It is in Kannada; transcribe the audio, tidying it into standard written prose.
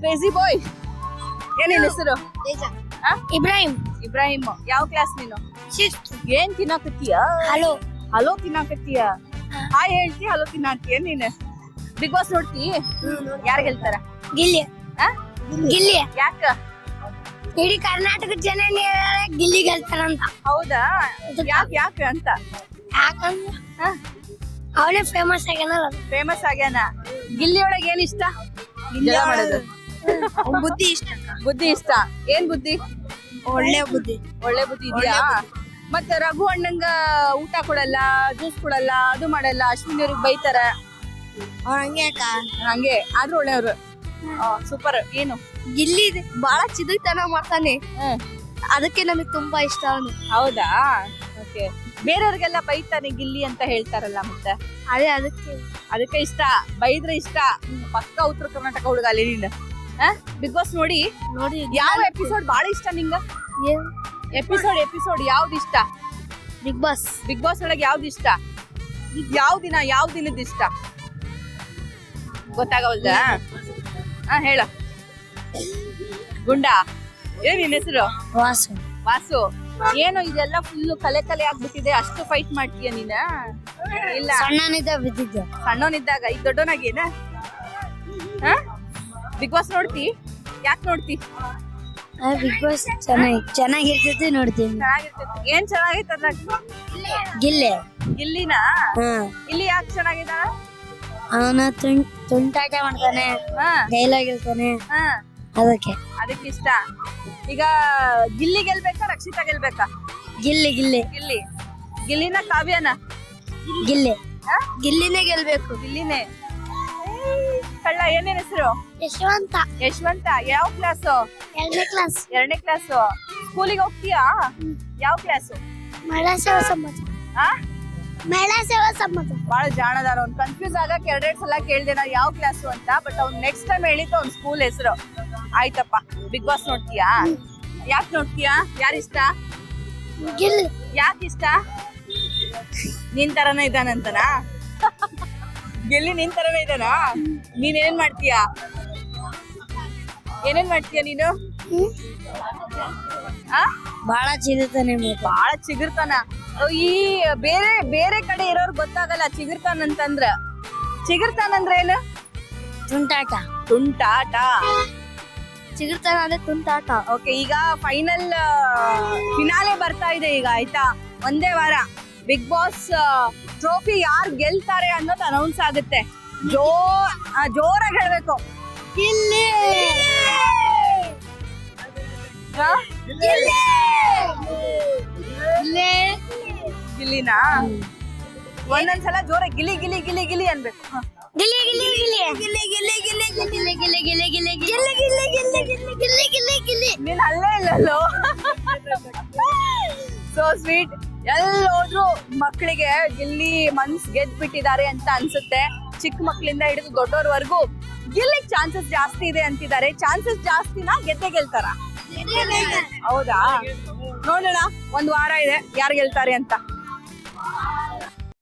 ಕ್ರೇಜಿ ಬಾಯ್. ಏನೇನ್ ಹೆಸರು? ಇಬ್ರಾಹಿಂ. ಇಬ್ರಾಹಿಂ. ಯಾವ ಕ್ಲಾಸ್ ನೀನು? 6th. ಏನ್ ತಿನ್ನಾಕತ್ತೀಯ? ಹಲೋ. ಹಲೋ ತಿನ್ನಾಕತ್ತೀಯ? ಹಾಯ್ ಹೇಳ್ತಿ, ಹಲೋ ತಿನ್ನಾಕತ್ತೀಯ ನೀನು? ಬಿಗ್ ಬಾಸ್ ನೋಡ್ತಿ? ಯಾರು ಗೆಲ್ತಾರ? ಗಿಲ್ಲಿ. ಆ? ಗಿಲ್ಲಿ. ಯಾಕ? ಇಡೀ ಕರ್ನಾಟಕ ಜನ ಗಿಲ್ಲಿ ಗೆಲ್ತಾರಂತ. ಹೌದಾ? ಯಾಕ ಅಂತ? ಯಾಕಂದ್ರೆ ಅವನೇ ಫೇಮಸ್ ಆಗ್ಯಾನಲ್ಲ. ಫೇಮಸ್ ಆಗ್ಯಾನ. ಗಿಲ್ಲಿ ಒಳಗೆ ಏನ್ ಇಷ್ಟ? ಜಗಳ ಮಾಡೋದು. ಬುದ್ಧಿ ಇಷ್ಟ. ಬುದ್ಧಿ ಇಷ್ಟ. ಏನ್ ಬುದ್ಧಿ? ಒಳ್ಳೆ ಬುದ್ಧಿ. ಒಳ್ಳೆ ಬುದ್ಧಿ ಇದೆಯಾ? ಮತ್ತೆ ರಘು ಅಣ್ಣಂಗ ಊಟ ಕೊಡಲ್ಲ, ಜ್ಯೂಸ್ ಕೊಡಲ್ಲ, ಅದು ಮಾಡಲ್ಲ, ಅಶ್ವಿನಿ ಅವ್ರಿಗೆ ಬೈತಾರ. ಹಂಗೆ ಹಂಗೆ ಆದ್ರೂ ಒಳ್ಳೆಯವ್ರು. ಸೂಪರ್. ಏನು? ಗಿಲ್ಲಿ ಬಹಳ ಚಿದಕ್ತನ ಮಾಡ್ತಾನೆ, ಅದಕ್ಕೆ ನಮಗೆ ತುಂಬಾ ಇಷ್ಟ ಅವನು. ಹೌದಾ? ಓಕೆ. ಬೇರೆಯವ್ರಿಗೆಲ್ಲ ಬೈತಾನೆ ಗಿಲ್ಲಿ ಅಂತ ಹೇಳ್ತಾರಲ್ಲ, ಮತ್ತೆ ಅದೇ ಅದಕ್ಕೆ ಇಷ್ಟ. ಬೈದ್ರೆ ಇಷ್ಟ. ಪಕ್ಕ ಉತ್ತರ ಕರ್ನಾಟಕ ಹುಡುಗ ಅಲ್ಲಿ ನೀನು. ಬಿಗ್ ಬಾಸ್ ನೋಡಿ ಯಾವ ಎಪಿಸೋಡ್ ಬಹಳ ಇಷ್ಟ ನಿಂಗ? ಎಪಿಸೋಡ್ ಯಾವ್ದು ಇಷ್ಟ? ಬಿಗ್ ಬಾಸ್ ಒಳಗೆ ಯಾವ್ದು ಇಷ್ಟ? ಯಾವ ದಿನದ ಇಷ್ಟ? ಗೊತ್ತಾಗವಲ್ದ? ಹೇಳ. ಗುಂಡ. ಏನ್ ನಿನ್ ಹೆಸರು? ವಾಸು. ಏನು ಇದೆಲ್ಲ ಫುಲ್ ಕಲೆ ಆಗ್ಬಿಟ್ಟಿದೆ, ಅಷ್ಟು ಫೈಟ್ ಮಾಡ್ತೀಯ ನೀನ? ಇಲ್ಲ, ಸಣ್ಣವನಿದ್ದಾಗ. ಈಗ ದೊಡ್ಡವನಾಗೇನ? Big Boss ನೋಡ್ತಿ? ಯಾಕೆ ನೋಡ್ತಿ? ಬಿಗ್ ಬಾಸ್ ಚೆನ್ನಾಗಿರ್ತೈತಿ, ನೋಡ್ತೀನಿ. ಚೆನ್ನಾಗಿರ್ತೈತಿ. ಏನ್ ಚೆನ್ನಾಗೈತದ? ಗಿಲ್ಲಿನ? ಇಲ್ಲಿ ಯಾಕೆ ಚೆನ್ನಾಗಿದ್ದಾನ? ಅವನ ತುಂಟಾಟ ಮಾಡ್ತಾನೆ, ಡೈಲಾಗ್ ಹೇಳ್ತಾನೆ, ಅದಕ್ಕೆ ಇಷ್ಟ. ಈಗ ಗಿಲ್ಲಿ ಗೆಲ್ಬೇಕಾ ರಕ್ಷಿತಾ ಗೆಲ್ಬೇಕಾ? ಗಿಲ್ಲಿನ ಕಾವ್ಯನ? ಗಿಲ್ಲಿನೇ ಗೆಲ್ಬೇಕು. ಗಿಲ್ಲಿನೇ. ಕಳ್ಳ. ಏನೇನ್ ಹೆಸರು? ಯಶವಂತ. ಯಾವ ಕ್ಲಾಸು? 2ನೇ ಕ್ಲಾಸ್. 2ನೇ ಕ್ಲಾಸು. ಸ್ಕೂಲಿಗೆ ಹೋಗ್ತೀಯಾ? ಯಾವ ಕ್ಲಾಸು? ಮಹಿಳಾ ಸೇವಾ ಸಮಾಜ. ಬಹಳ ಜಾಣದಾರ. ಅವ್ನು ಕನ್ಫ್ಯೂಸ್ ಆಗಕ್ಕೆ 2 ಸಲ ಕೇಳ್ದೆ ನಾ ಯಾವ ಕ್ಲಾಸು ಅಂತ. ಬಟ್ ಅವ್ನು ನೆಕ್ಸ್ಟ್ ಟೈಮ್ ಹೇಳಿದ್ದು ಅವ್ನ ಸ್ಕೂಲ್ ಹೆಸರು. ಆಯ್ತಪ್ಪ. ಬಿಗ್ ಬಾಸ್ ನೋಡ್ತೀಯಾ? ಯಾಕೆ ನೋಡ್ತೀಯಾ? ಯಾರಿಷ್ಟ? ಗಿಲ್ಲಿ. ಯಾಕೆ ಇಷ್ಟ? ನಿನ್ ತರನೇ ಇದ್ದಾನಂತನಾ? ಗಿಲ್ಲಿ ನಿನ್ ತರನೇ ಇದ್ದಾನಾ? ನೀನೇನ್ ಮಾಡ್ತೀಯಾ? ಏನೇನ್ ಮಾಡ್ತೀಯ ನೀನು? ಬಹಳ ಚಿಗುರ್ತಾನ. ಈ ಬೇರೆ ಕಡೆ ಇರೋರು ಗೊತ್ತಾಗಲ್ಲ ಚಿಗುರ್ತಾನಂತಂದ್ರ. ಚಿಗುರ್ತಾನಂದ್ರ ಏನು? ತುಂಟಾಟ. ಚಿಗುರ್ತಾನ ಅಂದ್ರೆ ತುಂಟಾಟ. ಓಕೆ. ಈಗ ಫಿನಾಲೆ ಬರ್ತಾ ಇದೆ ಈಗ, ಆಯ್ತಾ? ಒಂದೇ ವಾರ ಬಿಗ್ ಬಾಸ್ ಟ್ರೋಫಿ ಯಾರು ಗೆಲ್ತಾರೆ ಅನ್ನೋದು ಅನೌನ್ಸ್ ಆಗುತ್ತೆ. ಜೋರಾಗಿ ಹೇಳ್ಬೇಕು. ಗಿಲ್ಲಿನಾ? ಒಂದೊಂದ್ಸಲ ಜೋರ ಗಿಲಿ ಗಿಲಿ ಗಿಲಿ ಗಿಲಿ ಅನ್ಬೇಕು. ನೀನ್ ಅಲ್ಲೇ ಇಲ್ಲಲ್ಲೋ. So sweet. ಎಲ್ಲೋದ್ರು ಮಕ್ಕಳಿಗೆ ಗಿಲ್ಲಿ ಮನ್ಸ್ ಗೆದ್ಬಿಟ್ಟಿದ್ದಾರೆ ಅಂತ ಅನ್ಸುತ್ತೆ. ಚಿಕ್ಕ ಮಕ್ಳಿಂದ ಹಿಡಿದು ದೊಡ್ಡೋರ್ವರೆಗೂ ಗಿಲ್ಲಿಗೆ ಚಾನ್ಸಸ್ ಜಾಸ್ತಿ ಇದೆ ಅಂತಿದ್ದಾರೆ. ಚಾನ್ಸಸ್ ಜಾಸ್ತಿನಾ? ಗೆಲ್ತಾರ? ಹೌದಾ? ನೋಡೋಣ, 1 ವಾರ ಇದೆ ಯಾರು ಗೆಲ್ತಾರೆ ಅಂತ.